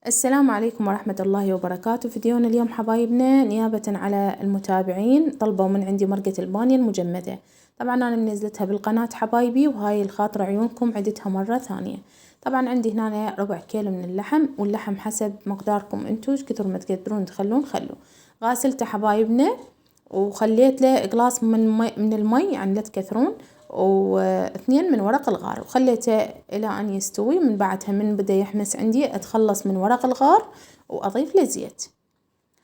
السلام عليكم ورحمة الله وبركاته. فيديونا اليوم حبايبنا نيابة على المتابعين طلبوا من عندي مرقة البانية المجمدة. طبعا أنا منزلتها بالقناة حبايبي، وهاي الخاطر عيونكم عدتها مرة ثانية. طبعا عندي هنا ربع كيلو من اللحم، واللحم حسب مقداركم انتو كثر ما تقدرون تخلون خلوا. غاسلته حبايبنا وخليت له قلاص من المي، يعني لا تكثرون، واثنين من ورق الغار، وخليته الى ان يستوي. من بعدها من بدا يحمس عندي اتخلص من ورق الغار واضيف له زيت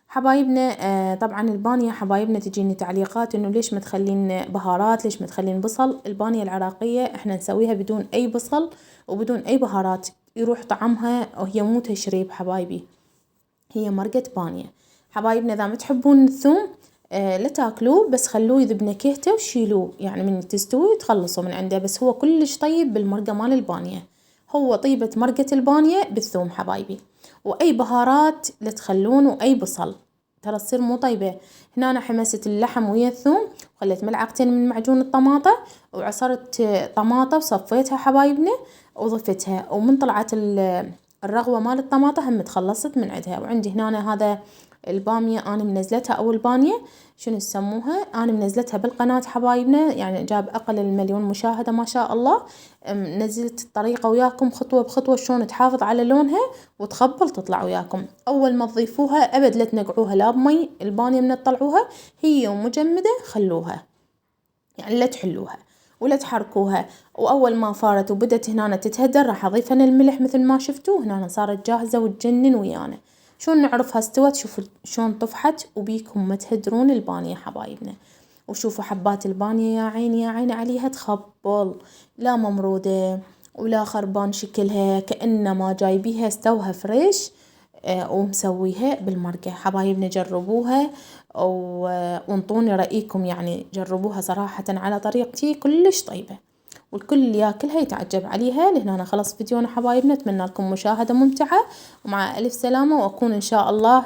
حبايبنا. طبعا البانية حبايبنا تجيني تعليقات انه ليش ما تخلين بهارات، ليش ما تخلين بصل. البانية العراقية احنا نسويها بدون اي بصل وبدون اي بهارات، يروح طعمها وهي مو تشريب حبايبي، هي مرقة بانية. حبايبنا اذا ما تحبون الثوم لا تاكلوه، بس خلوه يذب نكهته وشيلوه، يعني من تستوي تخلصوا من عنده. بس هو كلش طيب بالمرقة مال البانية، هو طيبة مرقة البانية بالثوم حبايبي، واي بهارات لا تخلون، واي بصل ترى تصير مو طيبة. هنا أنا حمست اللحم ويا الثوم، وخليت ملعقتين من معجون الطماطة، وعصرت طماطة وصفيتها حبايبنا وضفتها، ومن طلعت الرغوة مال الطماطة هم تخلصت من عندها. وعندي هنا هذا البامية أنا منزلتها، أو البانية شنو تسموها، أنا منزلتها بالقناة حبايبنا، يعني جاب أقل المليون مشاهدة ما شاء الله. نزلت الطريقة وياكم خطوة بخطوة شلون تحافظ على لونها وتخبل تطلع وياكم. أول ما تضيفوها أبد لا تنقعوها لا بمي، البانية من تطلعوها هي ومجمدة خلوها، يعني لا تحلوها ولا تحركوها. واول ما فارت وبدت هنا تتهدر راح اضيف انا الملح مثل ما شفتوا. هنا صارت جاهزة وتجنن ويانا. شلون نعرفها استوت؟ شوفوا شلون طفحت، وبيكم ما تهدرون البانية حبايبنا. وشوفوا حبات البانية يا عيني يا عيني عليها تخبل، لا ممرودة ولا خربان شكلها، كأنما جايبيها استوها فريش ومسويها بالمرقة. حبايبنا جربوها وانطوني رأيكم، يعني جربوها صراحة على طريقتي كلش طيبة، والكل اللي ياكلها يتعجب عليها. لهنا أنا خلص فيديونا حبايبنا، أتمنى لكم مشاهدة ممتعة ومع ألف سلامة، وأكون إن شاء الله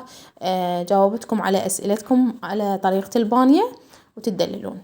جاوبتكم على أسئلتكم على طريقة البانية وتدللون.